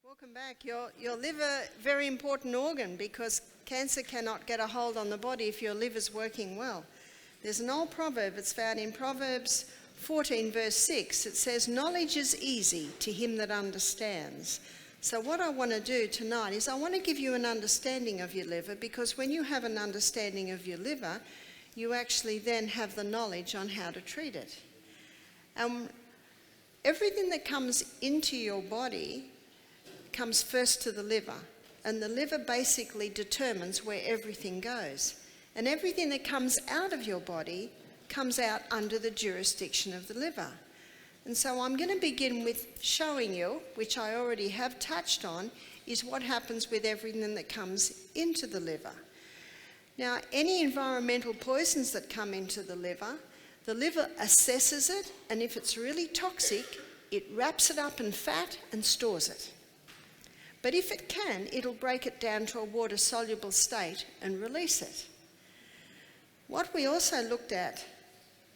Welcome back. Your liver, very important organ, because cancer cannot get a hold on the body if your liver's working well. There's an old proverb, it's found in Proverbs 14 verse 6. It says, knowledge is easy to him that understands. So what I want to do tonight is I want to give you an understanding of your liver, because when you have an understanding of your liver, you actually then have the knowledge on how to treat it. Everything that comes into your body comes first to the liver, and the liver basically determines where everything goes. And everything that comes out of your body comes out under the jurisdiction of the liver. And so I'm going to begin with showing you, which I already have touched on, is what happens with everything that comes into the liver. Now, any environmental poisons that come into the liver assesses it, and if it's really toxic, it wraps it up in fat and stores it. But if it can, it'll break it down to a water-soluble state and release it. What we also looked at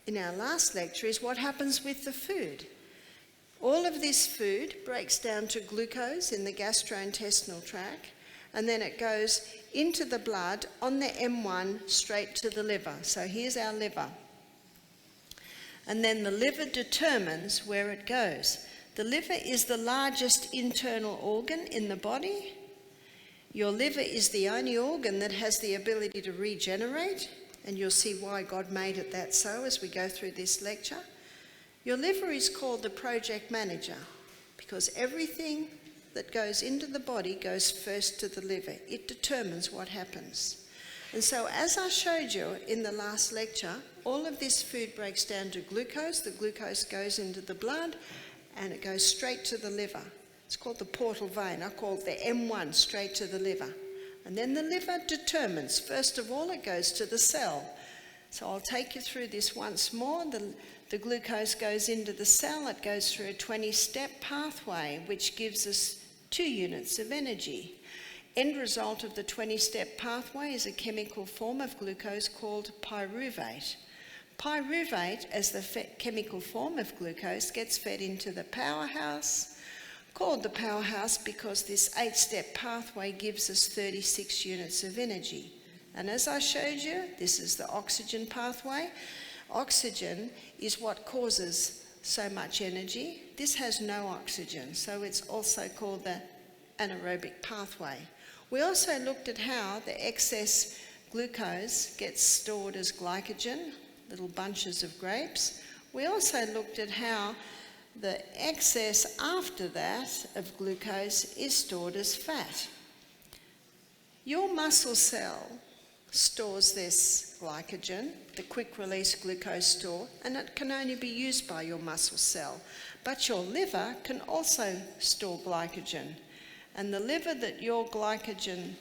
in our last lecture is what happens with the food. All of this food breaks down to glucose in the gastrointestinal tract, and then it goes into the blood on the M1 straight to the liver. So here's our liver. And then the liver determines where it goes. The liver is the largest internal organ in the body. Your liver is the only organ that has the ability to regenerate, and you'll see why God made it that so as we go through this lecture. Your liver is called the project manager because everything that goes into the body goes first to the liver. It determines what happens. And so as I showed you in the last lecture, all of this food breaks down to glucose. The glucose goes into the blood and it goes straight to the liver. It's called the portal vein. I call it the M1, straight to the liver. And then the liver determines, first of all, it goes to the cell. So I'll take you through this once more. The glucose goes into the cell. It goes through a 20-step pathway, which gives us 2 units of energy. End result of the 20-step pathway is a chemical form of glucose called pyruvate. Pyruvate, as the chemical form of glucose, gets fed into the powerhouse, called the powerhouse because this 8-step pathway gives us 36 units of energy. And as I showed you, this is the oxygen pathway. Oxygen is what causes so much energy. This has no oxygen, so it's also called the anaerobic pathway. We also looked at how the excess glucose gets stored as glycogen, little bunches of grapes. We also looked at how the excess after that of glucose is stored as fat. Your muscle cell stores this glycogen, the quick release glucose store, and it can only be used by your muscle cell. But your liver can also store glycogen. And the glycogen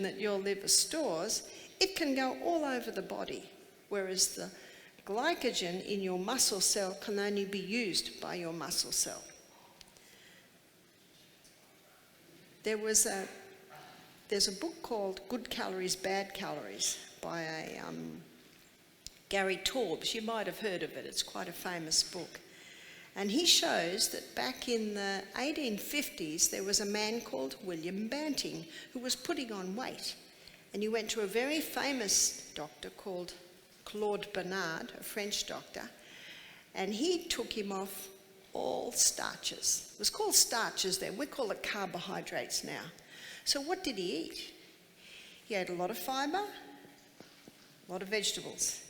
that your liver stores, it can go all over the body, whereas the glycogen in your muscle cell can only be used by your muscle cell. There's a book called Good Calories, Bad Calories by Gary Taubes. You might have heard of it. It's quite a famous book. And he shows that back in the 1850s, there was a man called William Banting who was putting on weight. And he went to a very famous doctor called Claude Bernard, a French doctor, and he took him off all starches. It was called starches then. We call it carbohydrates now. So what did he eat? He ate a lot of fibre, a lot of vegetables.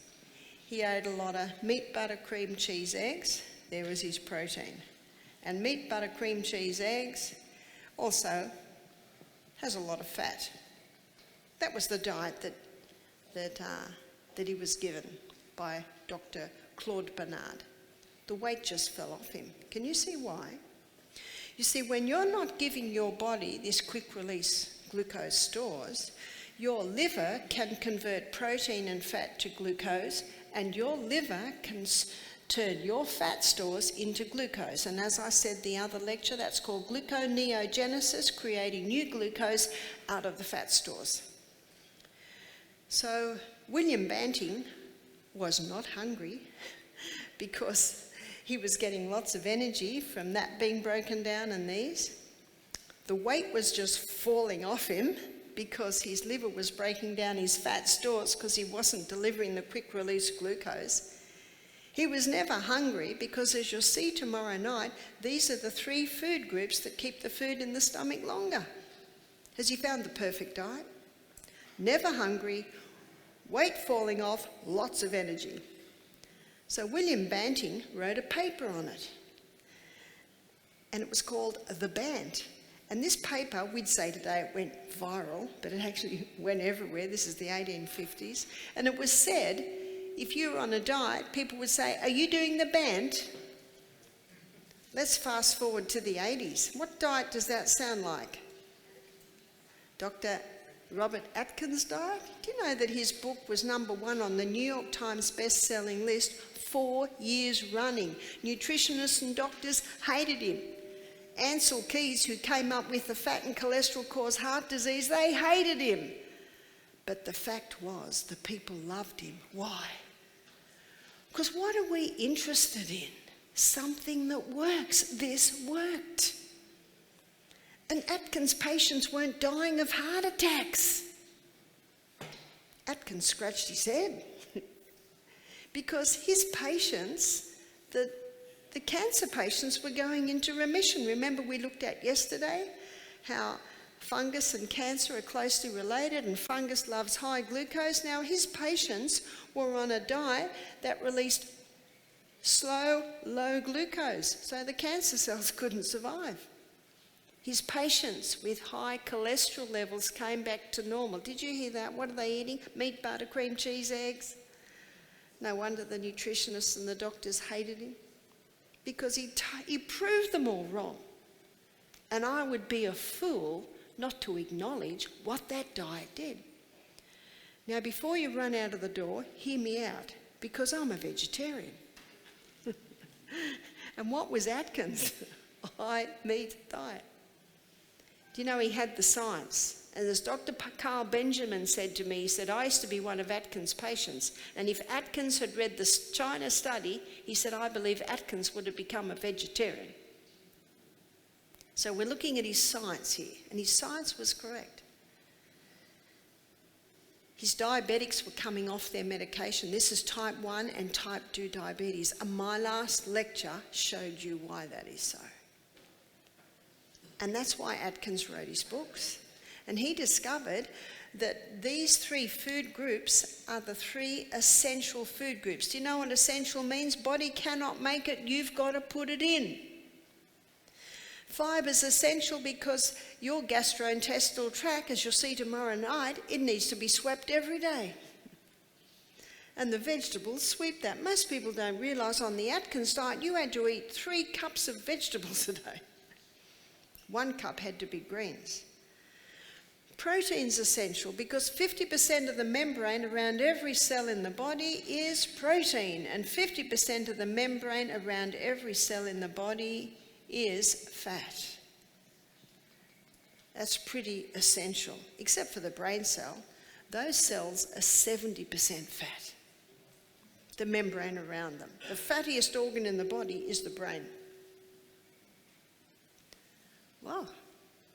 He ate a lot of meat, butter, cream, cheese, eggs. There was his protein. And meat, butter, cream, cheese, eggs also has a lot of fat. That was the diet that he was given by Dr. Claude Bernard. The weight just fell off him. Can you see why? You see, when you're not giving your body this quick release glucose stores, your liver can convert protein and fat to glucose, and your liver can turn your fat stores into glucose. And as I said the other lecture, that's called gluconeogenesis, creating new glucose out of the fat stores. So William Banting was not hungry because He was getting lots of energy from that being broken down and these. The weight was just falling off him because his liver was breaking down his fat stores because he wasn't delivering the quick release glucose. He was never hungry because, as you'll see tomorrow night, these are the 3 food groups that keep the food in the stomach longer. Has he found the perfect diet? Never hungry, weight falling off, lots of energy. So William Banting wrote a paper on it, and it was called The Bant. And this paper, we'd say today it went viral, but it actually went everywhere. This is the 1850s. And it was said, if you were on a diet, people would say, "Are you doing the Bant?" Let's fast forward to the 80s. What diet does that sound like? Dr. Robert Atkins' diet? Do you know that his book was #1 on the New York Times best-selling list 4 years running? Nutritionists and doctors hated him. Ansel Keys, who came up with the fat and cholesterol cause heart disease, they hated him. But the fact was, the people loved him. Why? Because what are we interested in? Something that works. This worked. And Atkins' patients weren't dying of heart attacks. Atkins scratched his head because his patients, the cancer patients, were going into remission. Remember we looked at yesterday how fungus and cancer are closely related, and fungus loves high glucose. Now his patients were on a diet that released slow, low glucose, so the cancer cells couldn't survive. His patients with high cholesterol levels came back to normal. Did you hear that? What are they eating? Meat, butter, cream, cheese, eggs? No wonder the nutritionists and the doctors hated him, because he proved them all wrong. And I would be a fool not to acknowledge what that diet did. Now, before you run out of the door, hear me out, because I'm a vegetarian. And what was Atkins? High meat diet. Do you know he had the science? And as Dr. Carl Benjamin said to me, he said, I used to be one of Atkins' patients, and if Atkins had read the China study, he said, I believe Atkins would have become a vegetarian. So we're looking at his science here, and his science was correct. His diabetics were coming off their medication. This is type 1 and type 2 diabetes. And my last lecture showed you why that is so. And that's why Atkins wrote his books. And he discovered that these 3 food groups are the 3 essential food groups. Do you know what essential means? Body cannot make it, you've got to put it in. Fibre is essential because your gastrointestinal tract, as you'll see tomorrow night, it needs to be swept every day. And the vegetables sweep that. Most people don't realise on the Atkins diet you had to eat 3 cups of vegetables a day. 1 cup had to be greens. Protein's essential because 50% of the membrane around every cell in the body is protein, and 50% of the membrane around every cell in the body is fat. That's pretty essential, except for the brain cell. Those cells are 70% fat, the membrane around them. The fattiest organ in the body is the brain. Wow,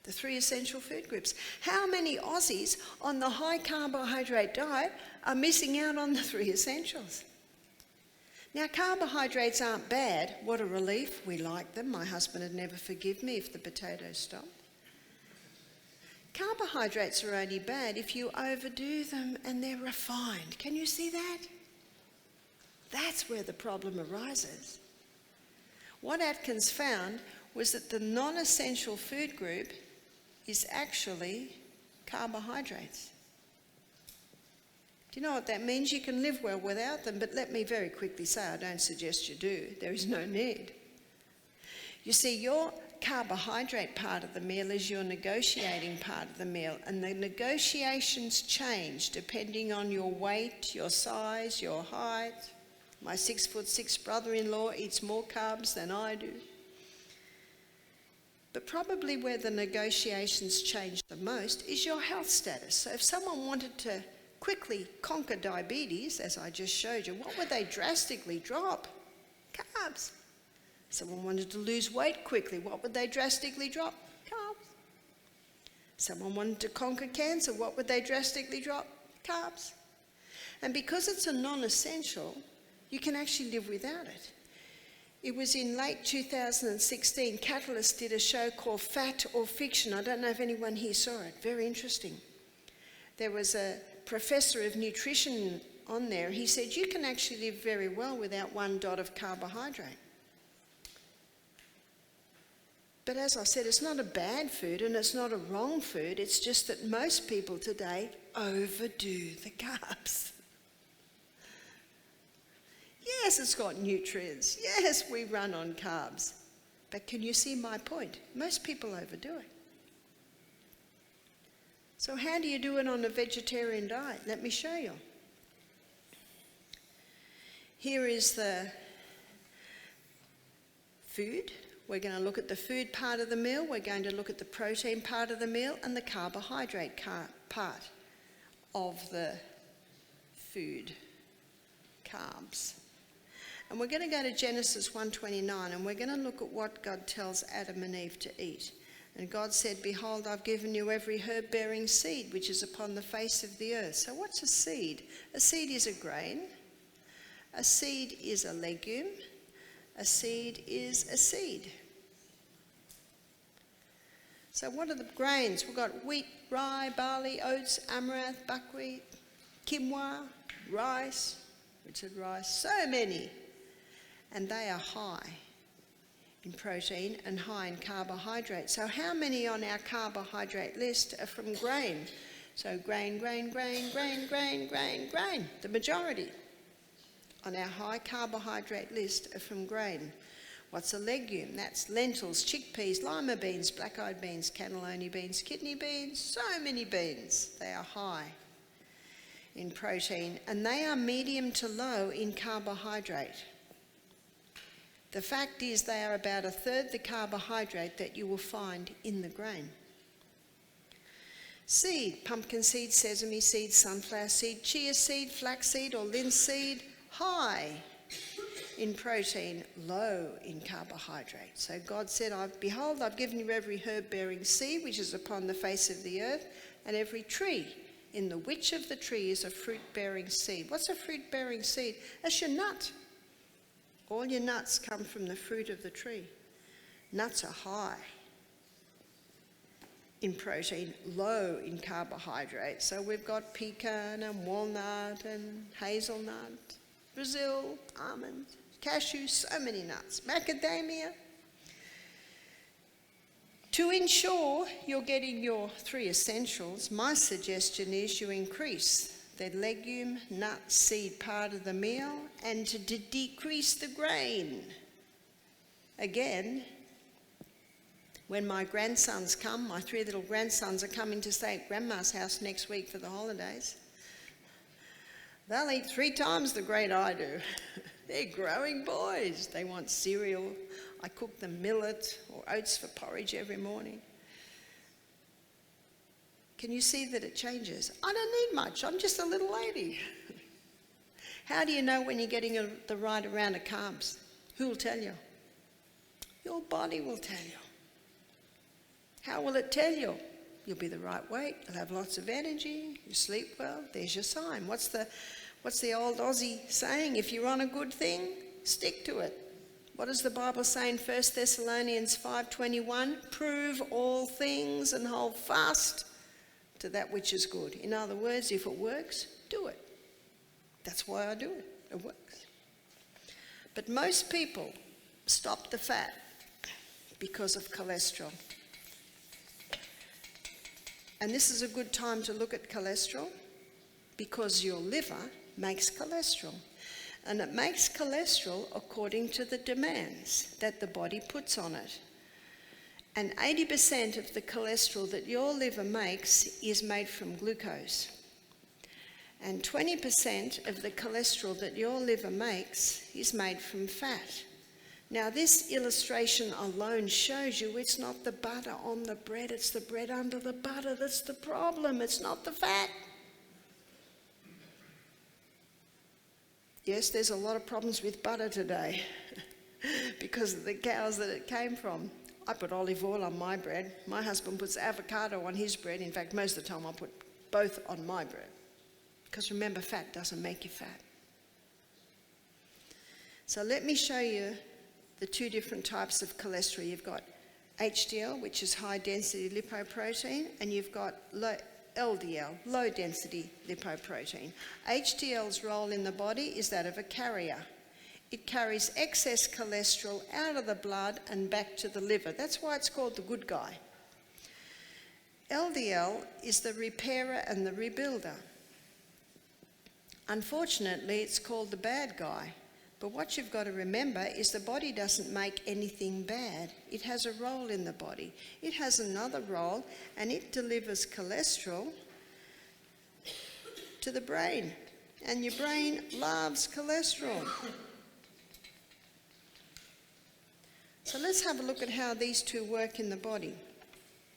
the 3 essential food groups. How many Aussies on the high carbohydrate diet are missing out on the 3 essentials? Now, carbohydrates aren't bad. What a relief. We like them. My husband would never forgive me if the potatoes stopped. Carbohydrates are only bad if you overdo them and they're refined. Can you see that? That's where the problem arises. What Atkins found was that the non-essential food group is actually carbohydrates. Do you know what that means? You can live well without them, but let me very quickly say, I don't suggest you do. There is no need. You see, your carbohydrate part of the meal is your negotiating part of the meal, and the negotiations change depending on your weight, your size, your height. My 6'6" brother-in-law eats more carbs than I do. But probably where the negotiations change the most is your health status. So if someone wanted to quickly conquer diabetes, as I just showed you, what would they drastically drop? Carbs. Someone wanted to lose weight quickly. What would they drastically drop? Carbs. Someone wanted to conquer cancer. What would they drastically drop? Carbs. And because it's a non-essential, you can actually live without it. It was in late 2016, Catalyst did a show called Fat or Fiction. I don't know if anyone here saw it. Very interesting. There was a professor of nutrition on there. He said, you can actually live very well without one dot of carbohydrate. But as I said, it's not a bad food and it's not a wrong food. It's just that most people today overdo the carbs. Yes, it's got nutrients. Yes, we run on carbs. But can you see my point? Most people overdo it. So how do you do it on a vegetarian diet? Let me show you. Here is the food. We're going to look at the food part of the meal. We're going to look at the protein part of the meal and the carbohydrate part of the food, carbs. And we're going to go to Genesis 1:29 and we're going to look at what God tells Adam and Eve to eat. And God said, behold, I've given you every herb-bearing seed which is upon the face of the earth. So what's a seed? A seed is a grain. A seed is a legume. A seed is a seed. So what are the grains? We've got wheat, rye, barley, oats, amaranth, buckwheat, quinoa, rice. Richard rice, so many. And they are high in protein and high in carbohydrate. So how many on our carbohydrate list are from grain? So grain, grain, grain, grain, grain, grain, grain. The majority on our high carbohydrate list are from grain. What's a legume? That's lentils, chickpeas, lima beans, black-eyed beans, cannellini beans, kidney beans, so many beans. They are high in protein and they are medium to low in carbohydrate. The fact is they are about a third the carbohydrate that you will find in the grain. Seed, pumpkin seed, sesame seed, sunflower seed, chia seed, flaxseed or linseed, high in protein, low in carbohydrate. So God said, behold, I've given you every herb-bearing seed which is upon the face of the earth, and every tree in the which of the tree is a fruit-bearing seed. What's a fruit-bearing seed? That's your nut. All your nuts come from the fruit of the tree. Nuts are high in protein, low in carbohydrate. So we've got pecan and walnut and hazelnut, Brazil, almond, cashew, so many nuts, macadamia. To ensure you're getting your three essentials, my suggestion is you increase the legume, nut, seed part of the meal and to decrease the grain. Again, when my grandsons come, my three little grandsons are coming to stay at Grandma's house next week for the holidays. They'll eat 3 times the grade I do. They're growing boys. They want cereal. I cook them millet or oats for porridge every morning. Can you see that it changes? I don't need much. I'm just a little lady. How do you know when you're getting the right amount of carbs? Who will tell you? Your body will tell you. How will it tell you? You'll be the right weight. You'll have lots of energy. You sleep well. There's your sign. What's the old Aussie saying? If you're on a good thing, stick to it. What does the Bible say in 1 Thessalonians 5:21? Prove all things and hold fast to that which is good. In other words, if it works, do it. That's why I do it. It works. But most people stop the fat because of cholesterol. And this is a good time to look at cholesterol because your liver makes cholesterol. And it makes cholesterol according to the demands that the body puts on it. And 80% of the cholesterol that your liver makes is made from glucose. And 20% of the cholesterol that your liver makes is made from fat. Now this illustration alone shows you it's not the butter on the bread, it's the bread under the butter that's the problem, it's not the fat. Yes, there's a lot of problems with butter today. because of the cows that it came from. I put olive oil on my bread. My husband puts avocado on his bread. In fact, most of the time I put both on my bread. Because remember, fat doesn't make you fat. So let me show you the two different types of cholesterol. You've got HDL, which is high density lipoprotein, and you've got LDL, low density lipoprotein. HDL's role in the body is that of a carrier. It carries excess cholesterol out of the blood and back to the liver. That's why it's called the good guy. LDL is the repairer and the rebuilder. Unfortunately, it's called the bad guy. But what you've got to remember is the body doesn't make anything bad. It has a role in the body. It has another role, and it delivers cholesterol to the brain. And your brain loves cholesterol. So let's have a look at how these two work in the body,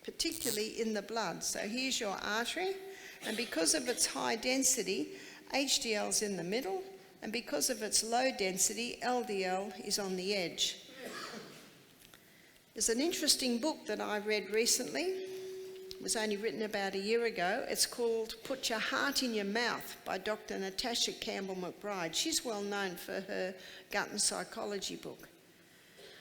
particularly in the blood. So here's your artery, and because of its high density, HDL's in the middle, and because of its low density, LDL is on the edge. There's an interesting book that I read recently. It was only written about a year ago. It's called Put Your Heart in Your Mouth by Dr. Natasha Campbell McBride. She's well known for her gut and psychology book.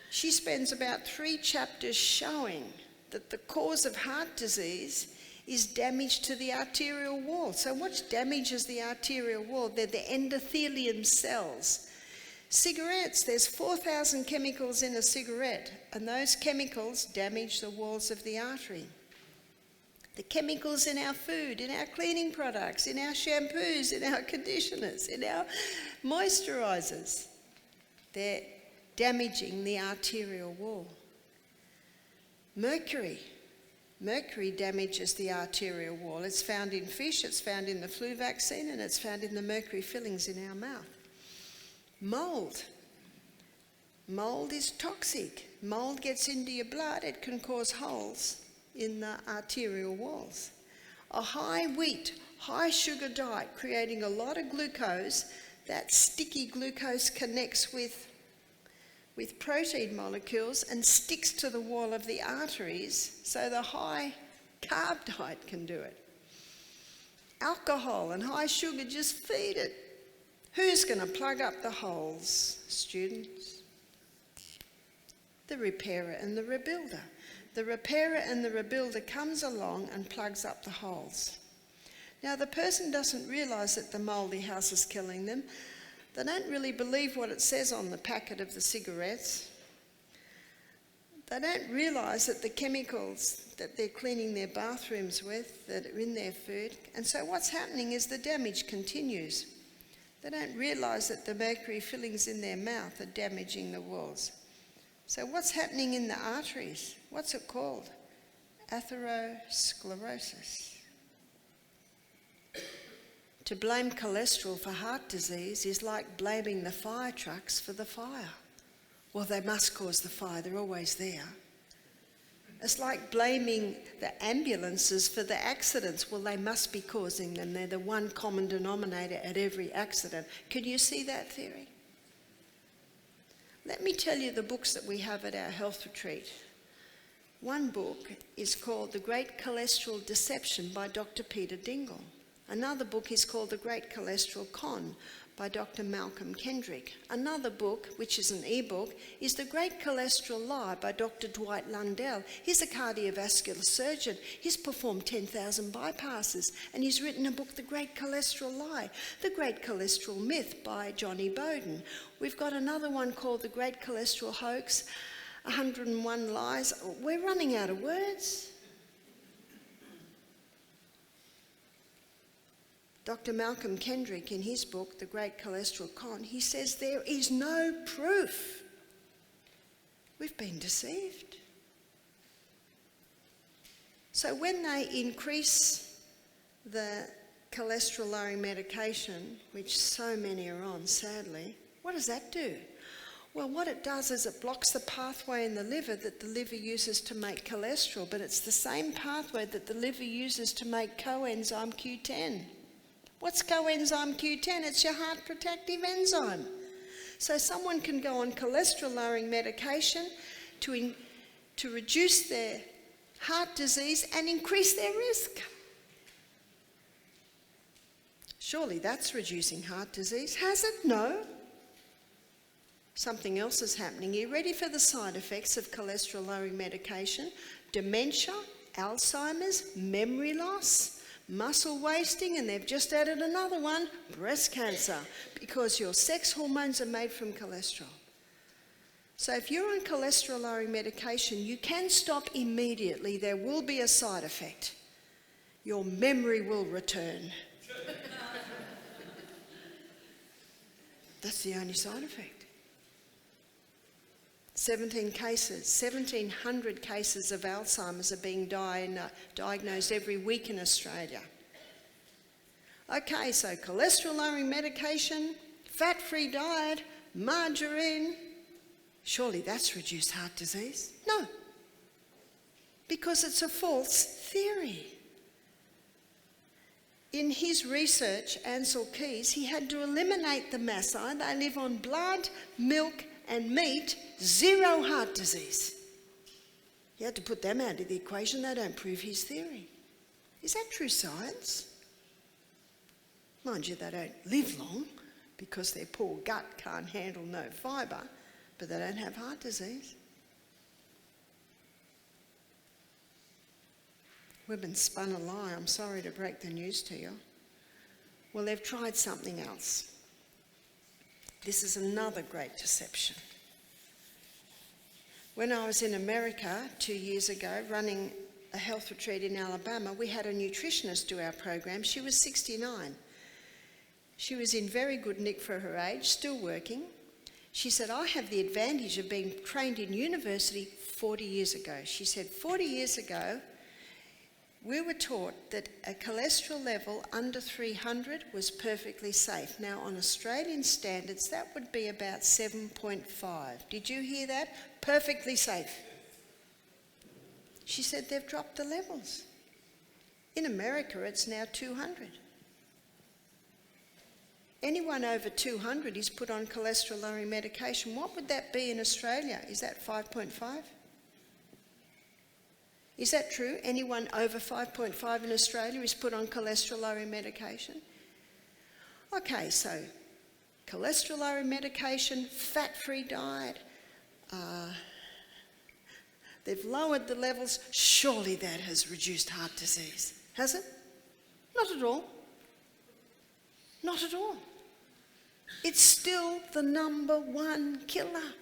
She spends about 3 chapters showing that the cause of heart disease is damage to the arterial wall. So what damages the arterial wall? They're the endothelium cells. Cigarettes, there's 4,000 chemicals in a cigarette, and those chemicals damage the walls of the artery. The chemicals in our food, in our cleaning products, in our shampoos, in our conditioners, in our moisturisers, they're damaging the arterial wall. Mercury damages the arterial wall. It's found in fish, it's found in the flu vaccine, and it's found in the mercury fillings in our mouth. Mold is toxic. Mold gets into your blood, it can cause holes in the arterial walls. A high wheat, high sugar diet creating a lot of glucose, that sticky glucose connects with protein molecules and sticks to the wall of the arteries, so the high carb diet can do it. Alcohol and high sugar just feed it. Who's going to plug up the holes, students? The repairer and the rebuilder. The repairer and the rebuilder comes along and plugs up the holes. Now, the person doesn't realise that the mouldy house is killing them. They don't really believe what it says on the packet of the cigarettes. They don't realise that the chemicals that they're cleaning their bathrooms with, that are in their food. And so what's happening is the damage continues. They don't realise that the mercury fillings in their mouth are damaging the walls. So what's happening in the arteries? What's it called? Atherosclerosis. To blame cholesterol for heart disease is like blaming the fire trucks for the fire. Well, they must cause the fire, they're always there. It's like blaming the ambulances for the accidents. Well, they must be causing them, they're the one common denominator at every accident. Can you see that theory? Let me tell you the books that we have at our health retreat. One book is called The Great Cholesterol Deception by Dr. Peter Dingle. Another book is called The Great Cholesterol Con by Dr. Malcolm Kendrick. Another book, which is an e-book, is The Great Cholesterol Lie by Dr. Dwight Lundell. He's a cardiovascular surgeon. He's performed 10,000 bypasses, and he's written a book, The Great Cholesterol Lie. The Great Cholesterol Myth by Johnny Bowden. We've got another one called The Great Cholesterol Hoax, 101 Lies. We're running out of words. Dr. Malcolm Kendrick, in his book, The Great Cholesterol Con, he says there is no proof. We've been deceived. So when they increase the cholesterol-lowering medication, which so many are on, sadly, what does that do? Well, what it does is it blocks the pathway in the liver that the liver uses to make cholesterol, but it's the same pathway that the liver uses to make coenzyme Q10. What's coenzyme Q10? It's your heart protective enzyme. So someone can go on cholesterol-lowering medication to reduce their heart disease and increase their risk. Surely that's reducing heart disease, has it? No. Something else is happening. Are you ready for the side effects of cholesterol-lowering medication? Dementia, Alzheimer's, memory loss, muscle wasting, and they've just added another one, breast cancer, because your sex hormones are made from cholesterol. So if you're on cholesterol-lowering medication, you can stop immediately. There will be a side effect. Your memory will return. That's the only side effect. 1,700 cases of Alzheimer's are being diagnosed every week in Australia. Okay, so cholesterol-lowering medication, fat-free diet, margarine, surely that's reduced heart disease? No, because it's a false theory. In his research, Ansel Keys, he had to eliminate the Maasai. They live on blood, milk and meat, zero heart disease. He had to put them out of the equation. They don't prove his theory. Is that true science? Mind you, they don't live long because their poor gut can't handle no fibre, but they don't have heart disease. We've been spun a lie. I'm sorry to break the news to you. Well, they've tried something else. This is another great deception. When I was in America 2 years ago running a health retreat in Alabama, we had a nutritionist do our program. She was 69. She was in very good nick for her age, still working. She said, I have the advantage of being trained in university 40 years ago. She said, 40 years ago, we were taught that a cholesterol level under 300 was perfectly safe. Now, on Australian standards, that would be about 7.5. Did you hear that? Perfectly safe. She said they've dropped the levels. In America, it's now 200. Anyone over 200 is put on cholesterol-lowering medication. What would that be in Australia? Is that 5.5? Is that true? Anyone over 5.5 in Australia is put on cholesterol-lowering medication? Okay, so cholesterol-lowering medication, fat-free diet, they've lowered the levels. Surely that has reduced heart disease, has it? Not at all. Not at all. It's still the number one killer.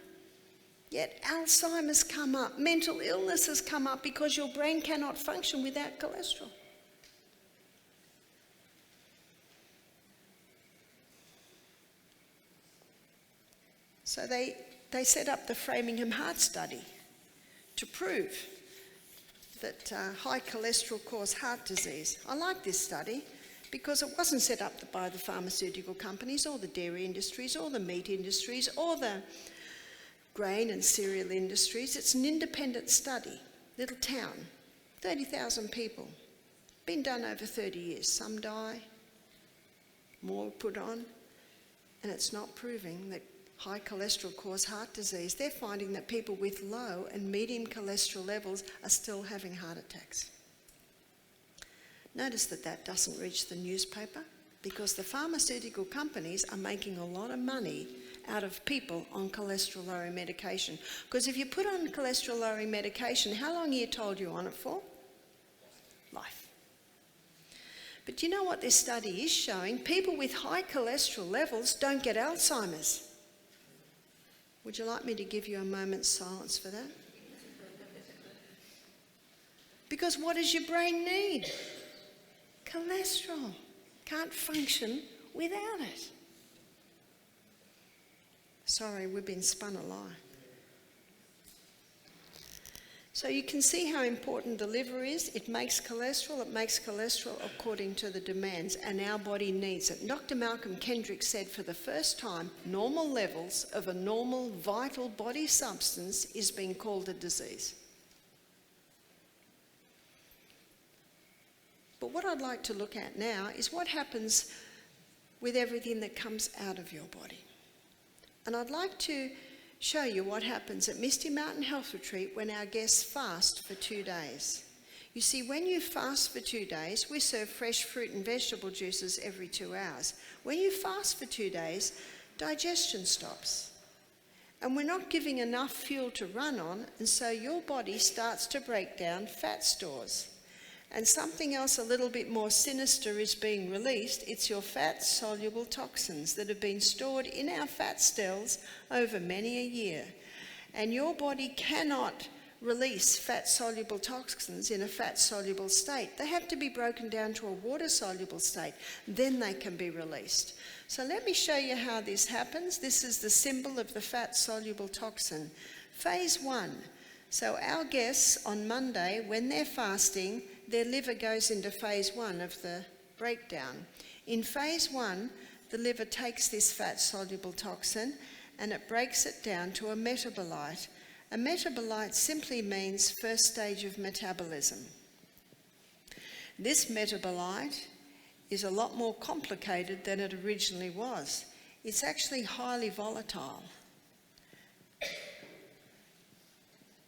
Yet Alzheimer's come up, mental illness has come up because your brain cannot function without cholesterol. So they set up the Framingham Heart Study to prove that high cholesterol causes heart disease. I like this study because it wasn't set up by the pharmaceutical companies or the dairy industries or the meat industries or the grain and cereal industries. It's an independent study, little town, 30,000 people, been done over 30 years. Some die, more put on, and it's not proving that high cholesterol causes heart disease. They're finding that people with low and medium cholesterol levels are still having heart attacks. Notice that that doesn't reach the newspaper because the pharmaceutical companies are making a lot of money out of people on cholesterol-lowering medication. Because if you put on cholesterol-lowering medication, how long are you told you're on it for? Life. But you know what this study is showing? People with high cholesterol levels don't get Alzheimer's. Would you like me to give you a moment's silence for that? Because what does your brain need? Cholesterol. Can't function without it. Sorry, we've been spun a lie. So you can see how important the liver is. It makes cholesterol according to the demands, and our body needs it. Dr. Malcolm Kendrick said for the first time, normal levels of a normal vital body substance is being called a disease. But what I'd like to look at now is what happens with everything that comes out of your body. And I'd like to show you what happens at Misty Mountain Health Retreat when our guests fast for 2 days. You see, when you fast for 2 days, we serve fresh fruit and vegetable juices every 2 hours. When you fast for 2 days, digestion stops. And we're not giving enough fuel to run on, and so your body starts to break down fat stores. And something else a little bit more sinister is being released. It's your fat-soluble toxins that have been stored in our fat cells over many a year. And your body cannot release fat-soluble toxins in a fat-soluble state. They have to be broken down to a water-soluble state. Then they can be released. So let me show you how this happens. This is the symbol of the fat-soluble toxin. Phase 1. So our guests on Monday, when they're fasting, their liver goes into phase 1 of the breakdown. In phase 1, the liver takes this fat-soluble toxin and it breaks it down to a metabolite. A metabolite simply means first stage of metabolism. This metabolite is a lot more complicated than it originally was. It's actually highly volatile.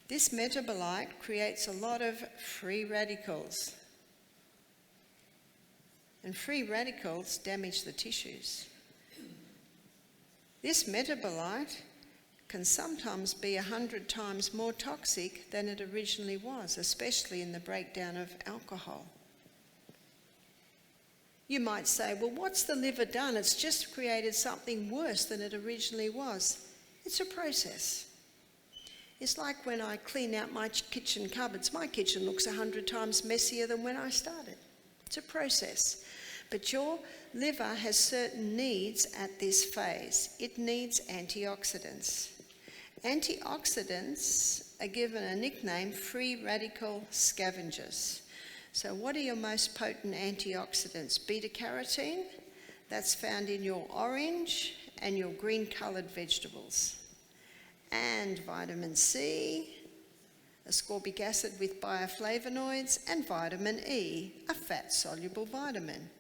This metabolite creates a lot of free radicals. And free radicals damage the tissues. This metabolite can sometimes be 100 times more toxic than it originally was, especially in the breakdown of alcohol. You might say, well, what's the liver done? It's just created something worse than it originally was. It's a process. It's like when I clean out my kitchen cupboards. My kitchen looks 100 times messier than when I started. It's a process. But your liver has certain needs at this phase. It needs antioxidants. Antioxidants are given a nickname, free radical scavengers. So what are your most potent antioxidants? Beta-carotene, that's found in your orange and your green-coloured vegetables. And vitamin C, ascorbic acid with bioflavonoids, and vitamin E, a fat-soluble vitamin.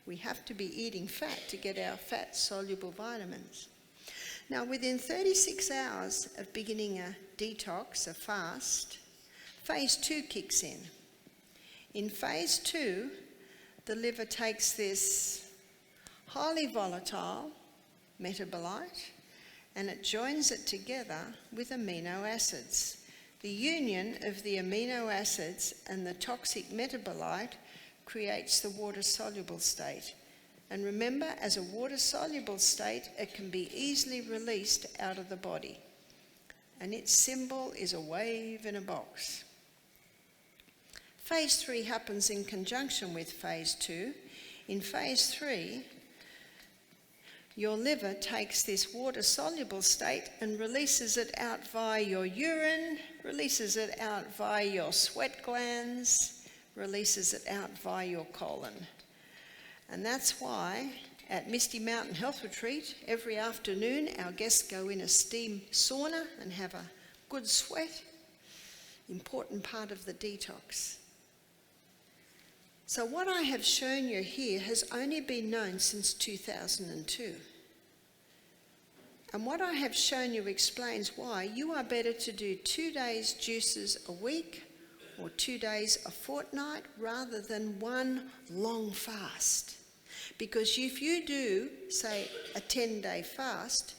We have to be eating fat to get our fat-soluble vitamins. Now, within 36 hours of beginning a detox, a fast, phase 2 kicks in. In phase 2, the liver takes this highly volatile metabolite and it joins it together with amino acids. The union of the amino acids and the toxic metabolite creates the water-soluble state. And remember, as a water-soluble state, it can be easily released out of the body. And its symbol is a wave in a box. Phase 3 happens in conjunction with phase 2. In phase 3, your liver takes this water-soluble state and releases it out via your urine, releases it out via your sweat glands, releases it out via your colon. And that's why at Misty Mountain Health Retreat, every afternoon our guests go in a steam sauna and have a good sweat. Important part of the detox. So what I have shown you here has only been known since 2002. And what I have shown you explains why you are better to do 2 days juices a week or 2 days a fortnight rather than one long fast. Because if you do, say, a 10-day fast,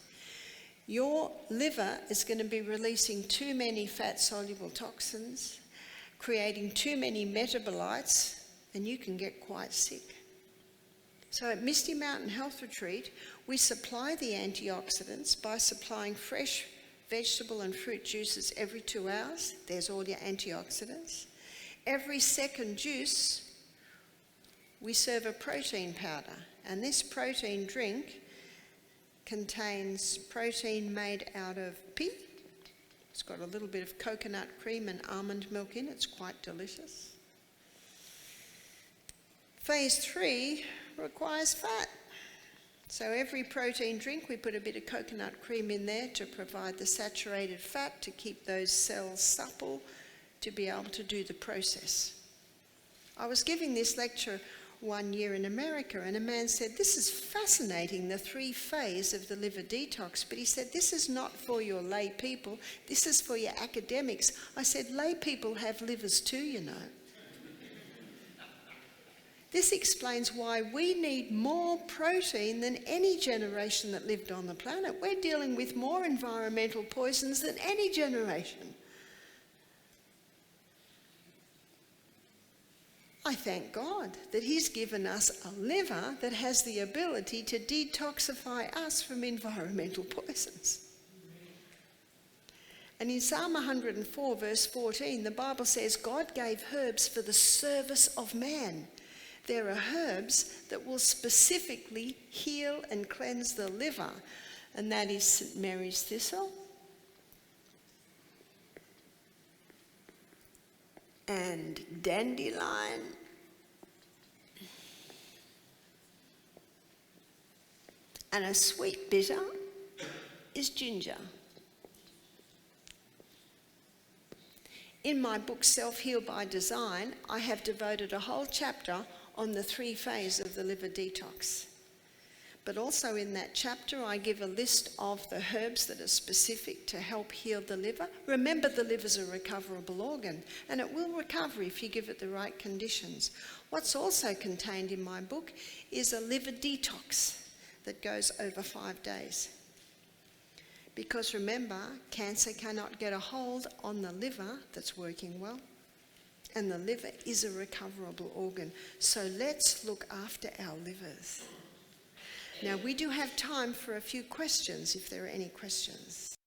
your liver is going to be releasing too many fat-soluble toxins, creating too many metabolites, and you can get quite sick. So at Misty Mountain Health Retreat, we supply the antioxidants by supplying fresh vegetable and fruit juices every 2 hours. There's all your antioxidants. Every second juice, we serve a protein powder, and this protein drink contains protein made out of pea. It's got a little bit of coconut cream and almond milk in it. It's quite delicious. Phase 3 requires fat. So every protein drink, we put a bit of coconut cream in there to provide the saturated fat to keep those cells supple to be able to do the process. I was giving this lecture one year in America, and a man said, "This is fascinating, the 3-phase of the liver detox." But he said, "This is not for your lay people, this is for your academics." I said, "Lay people have livers too, you know." This explains why we need more protein than any generation that lived on the planet. We're dealing with more environmental poisons than any generation. I thank God that He's given us a liver that has the ability to detoxify us from environmental poisons. And in Psalm 104, verse 14, the Bible says, God gave herbs for the service of man. There are herbs that will specifically heal and cleanse the liver, and that is St. Mary's thistle and dandelion and a sweet bitter is ginger. In my book Self-Heal by Design, I have devoted a whole chapter on the 3-phase of the liver detox. But also in that chapter, I give a list of the herbs that are specific to help heal the liver. Remember, the liver's a recoverable organ, and it will recover if you give it the right conditions. What's also contained in my book is a liver detox that goes over 5 days. Because remember, cancer cannot get a hold on the liver that's working well, and the liver is a recoverable organ. So let's look after our livers. Now, we do have time for a few questions, if there are any questions.